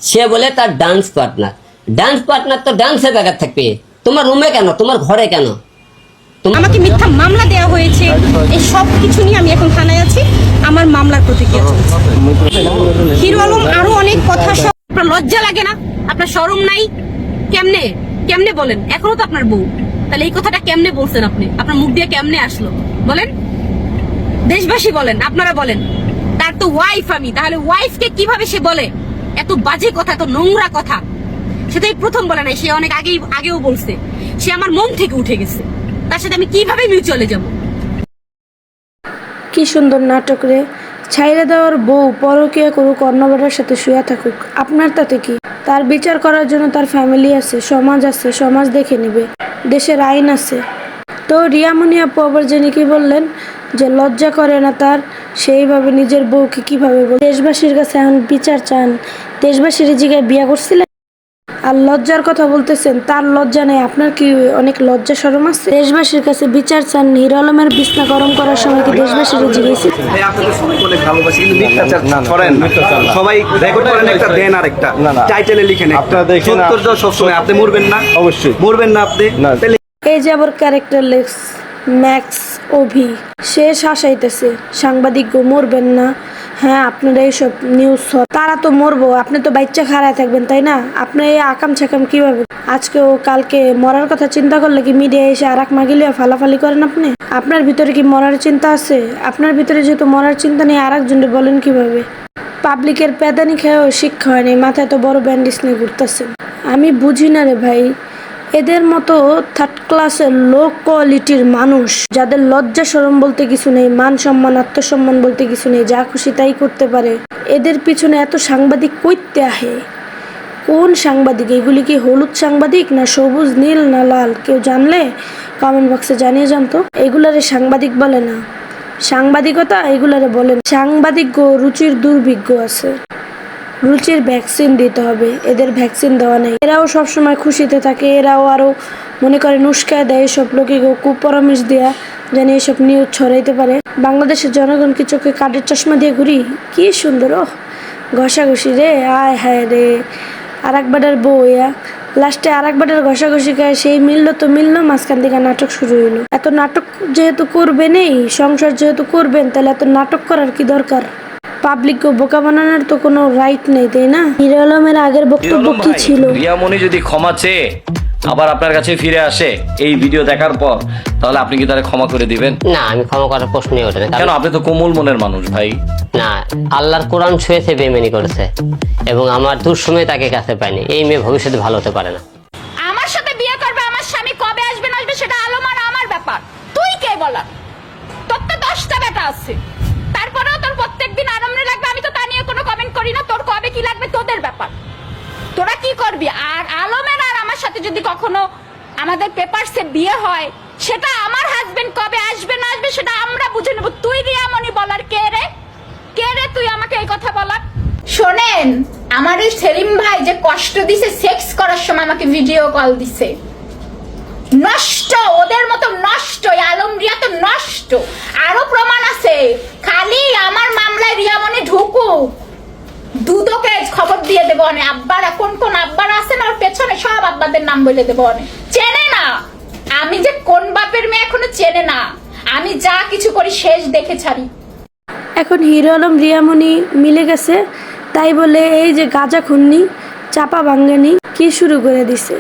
সে বলে তার dance partner তো ডান্সের জায়গা থাকবে, তোমার রুমে কেন, তোমার ঘরে কেন? আমাকে মিথ্যা মামলা দেওয়া হয়েছে, এই সব কিছু নিয়ে আমি এখন থানায় আছি। আমার মামলার প্রতিক্রিয়া চলছে। হিরো আলম আরো অনেক কথা। আপনার লজ্জা লাগে না? আপনার শরম নাই? কেমনে কেমনে বলেন? এখনো তো আপনার বউ, তাহলে এই কথাটা কেমনে বলছেন আপনি? আপনার মুখ দিয়ে কেমনে আসলো বলেন? দেশবাসী বলেন, আপনারা বলেন। তার তো ওয়াইফ আমি, তাহলে ওয়াইফকে কিভাবে সে বলে এত বাজে কথা, এত নোংরা কথা? সেটাই প্রথম বলে নাই, সে অনেক আগেও বলছে। সে আমার মন থেকে উঠে গেছে, তার সাথে আমি কিভাবে মিউচুয়ালে যাব? কি সুন্দর নাটক রে। ছাইরে দেওয়ার বউ পরকীয়া করুক, অন্য বেটার সাথে শুয়ে থাকুক, আপনার তাতে কি? তার বিচার করার জন্য তার ফ্যামিলি আছে, সমাজ আছে, সমাজ দেখে নেবে, দেশের আইন আছে। তো রিয়ামণি আপু আবার জেনে কি বললেন যে লজ্জা করে না তার, সেইভাবে নিজের বউকে কিভাবে বল। দেশবাসীর কাছে এখন বিচার চান, দেশবাসীর জায়গায় বিয়া করছিলেন আর লজ্জার কথা বলতেছেন। তার লজ্জা নেই, আপনার কি অনেক লজ্জা শরম আছে? দেশবাসীর কাছে বিচার চান। হিরো আলমের বিছনা গরম করার সময় কি দেশবাসীর জিজ্ঞেস? সবাই রেকর্ড করেন, একটা দেন আর একটা টাইটেলে লিখেন, সত্তর সবসময় আপনি মরবেন না, অবশ্যই মরবেন না আপনি। এই যে আবার ক্যারেক্টার লেক্স ম্যাক্স অভি, সে শাসাইতেছে সাংবাদিক গো, মরবেন না। হ্যাঁ, আপনারা এইসব নিউজ, তারা তো মরবো, আপনি তো বাচ্চা খাড়ায় থাকবেন, তাই না? আপনি এই আকাম ছাকাম কিভাবে? আজকে ও কালকে মরার কথা চিন্তা করলে কি মিডিয়া এসে আর এক মাগিলিয়া ফালাফালি করেন আপনি? আপনার ভিতরে কি মরার চিন্তা আছে? আপনার ভিতরে যেহেতু মরার চিন্তা নেই, আর একজনকে বলেন কিভাবে? পাবলিকের প্যাদানি খেয়েও শিক্ষা হয়নি, মাথায় তো বড় ব্যান্ডেজ নিয়ে ঘুরতেছেন। আমি বুঝি না রে ভাই, এদের মতো থার্ড ক্লাসের লো কোয়ালিটির মানুষ, যাদের লজ্জা শরম বলতে কিছু নেই, মান সম্মান আত্মসম্মান বলতে কিছু নেই, যা খুশি তাই করতে পারে, এদের পিছনে এত সাংবাদিক কইতে আহে? কোন সাংবাদিক এগুলি? কি হলুদ সাংবাদিক না সবুজ নীল না লাল? কেউ জানলে কমেন্ট বক্সে জানিয়ে জানতো। এগুলারে সাংবাদিক বলে না, সাংবাদিকতা এগুলারে বলেন। সাংবাদিক রুচির দুর্ভিক্ষ আছে, রুচির ভ্যাকসিন দিতে হবে, এদের ভ্যাকসিন দেওয়া নেই। এরাও সবসময় খুশিতে থাকে, এরাও আরো মনে করে উস্কায় দেয় সব লোকে, কুপরামর্শ দেয়া যেন এইসব নিউজ ছড়াইতে পারে। বাংলাদেশের জনগণ কি চোখে কাঠের চশমা দিয়ে ঘুরি? কি সুন্দর ঘষাঘষি রে, আয় হায় রে। আর এক বাটার বউ লাস্টে আর এক বাটার ঘষাঘষি খায়, সেই মিললো তো মিললো, মাঝখান থেকে নাটক শুরু হইলো। এত নাটক যেহেতু করবেনই, সংসার যেহেতু করবেন, তাহলে এত নাটক করার কি দরকার? পাবলিককে বোকা বানানোর তো কোনো রাইট নেই, তাই না? হিরো আলমের আগের বক্তব্য কি ছিল? রিয়ামণি যদি ক্ষমা চেয়ে আবার আপনার কাছে ফিরে আসে এই ভিডিও দেখার পর, তাহলে আপনি কি তারে ক্ষমা করে দিবেন? না, আমি ক্ষমা করার প্রশ্নই ওঠে না। কেন? আপনি তো কোমল মনের মানুষ ভাই। না, আল্লাহর কোরআন ছুঁয়েছে, বেইমানি করেছে, এবং আমার দুঃসময় তাকে কাছে পাইনি। এই মেয়ে ভবিষ্যতে ভালো হতে পারে না। আমার সাথে বিয়ে করবে, আমার স্বামী কবে আসবে না আসবে সেটা আলম আর আমার ব্যাপার। তুই কে বলার? তোর তো 10টা বেটা আছে, তারপরেও তোর প্রত্যেকদিন আনন্দে লাগবে, আমি তো তা নিয়ে কোনো কমেন্ট করি না। তোর কবে কি লাগবে তোদের ব্যাপার, তোরা কি করবি। আর আলমের আর আমার সাথে যদি কখনো আমাদের পেপারসে বিয়ে হয়, সেটা আমার হাজবেন্ড কবে আসবে না আসবে সেটা আমরা বুঝে নেব। তুই রিয়ামণি বলার কে রে? কে রে তুই আমাকে এই কথা বলার? শোনেন, আমার এই সেলিম ভাই যে কষ্ট দিছে সেক্স করার সময়, আমাকে ভিডিও কল দিছে। নষ্ট, ওদের মতো নষ্ট, আলম রিয়া তো নষ্ট। আরো প্রমাণ আছে, খালি আমার মামলায় রিয়ামণি ঢুকুক, দুদকে খবর দিয়ে দেবো অনেক। আব্বারা কোন কোন আব্বারা আছেন আর পেছনে সব আব্বাদের নাম বলে দেবো অনেক। চেনে না আমি যে কোন বাপের মেয়ে, এখনো চেনে না। আমি যা কিছু করি শেষ দেখে ছাড়ি। এখন হিরো আলম রিয়ামণি মিলে গেছে, তাই বলে এই যে গাঁজা খুন্নি চাপা ভাঙ্গানি কি শুরু করে দিছে।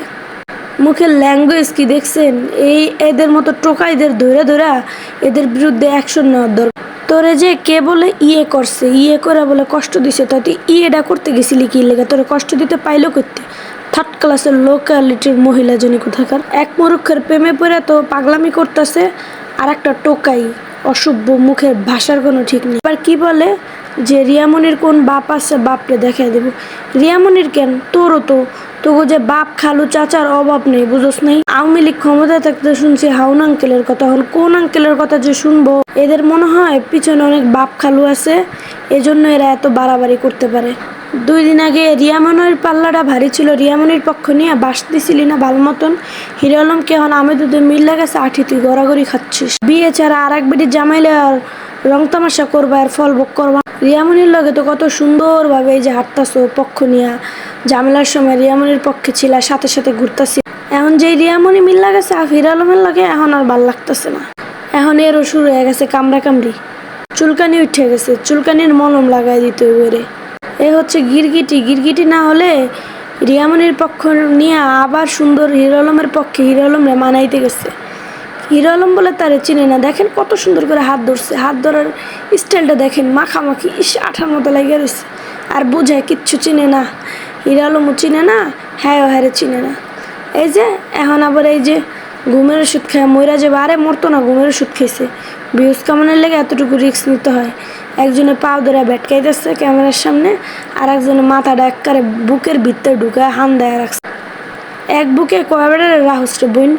মুখের ল্যাঙ্গুয়েজ কি দেখছেন? এই এদের মতো টোকাইদের ধরে ধরা এদের বিরুদ্ধে অ্যাকশন নেওয়ার দরকার। তোরে যে কে বলে ইয়ে করছে, ইয়ে করে বলে কষ্ট দিছে, তা তুই ইয়েটা করতে গেছিলি কি লেগে? তোরে কষ্ট দিতে পাইলো করতে? থার্ড ক্লাসের লোকালিটির মহিলা জনী কোথাকার। এক মরুক্ষের প্রেমে পড়ে তো পাগলামি করতেছে, আর একটা টোকাই অসভ্য, মুখের ভাষার কোনো ঠিক নেই। আবার কি বলে যে রিয়ামণির কোন বাপ আছে, বাপরে দেখা দেব। রিয়ামণির কেন, তোরও তো তোকে যে বাপ খালু চাচার অভাব নেই, বুঝোস নাই? আওয়ামী লীগ ক্ষমতায় থাকতে শুনছি হাউন আঙ্কেলের কথা, এখন কোন আঙ্কেলের কথা যে শুনবো? এদের মনে হয় পিছনে অনেক বাপ খালু আছে, এজন্য এরা এত বাড়াবাড়ি করতে পারে। 2 দিন আগে রিয়ামণির পাল্লাটা ভারী ছিল, রিয়ামণির পক্ষ নিয়ে বাস দিছিলি না ভালো মতন। হিরো আলমকে এখন আমি দুধে মিল লাগাছে, আঠি তুই গড়াগড়ি খাচ্ছিস। বিয়ে ছাড়া আর এক বেটি জামাইলে আর রং তামাশা করবা আর ফল ভোগ করবা। রিয়ামনির লগে তো কত সুন্দরভাবে এই যে হাঁটতাছো পক্ষ নিয়া, ঝামেলার সময় রিয়ামনির পক্ষে ছিলা, সাথে সাথে ঘুরতাছি। এখন যেই রিয়ামনি মিল্লা গেছে আফির আলমের লগে, এখন আর ভাল লাগতেছে না। এখন এরও শুরু হয়ে গেছে কামড়া কামড়ি, চুলকানি উঠে গেছে, চুলকানির মলম লাগাই দিতে হবে। এ হচ্ছে গিরগিটি। গিরগিটি না হলে রিয়ামনির পক্ষ নিয়ে আবার সুন্দর হিরো আলমের পক্ষে হিরো আলমরে মানাইতে গেছে। হিরো আলম বলে তারে চিনে না, দেখেন কত সুন্দর করে হাত ধরছে, হাত ধরার স্টাইলটা দেখেন, মাখামাখি ইস আঠার মতো লাগে রয়েছে। আর বুঝায় কিচ্ছু চিনে না, হিরো আলমও চিনে না, হ্যাঁ হ্যারে চিনে না। এই যে এখন আবার এই যে ঘুমের ওষুধ খায় ময়রা যাবে, আরে মরতো না, ঘুমের ওষুধ খাইছে। ভিউজ কামানোর লেগে এতটুকু রিস্ক নিতে হয়। একজনে পাও ধরে ভেটকাইতেছে ক্যামেরার সামনে, আর একজনে মাথাটা একবারে বুকের ভিতরে ঢুকায় হান দেয় রাখছে। এক বুকে কয়বারের রাহসরে বোন।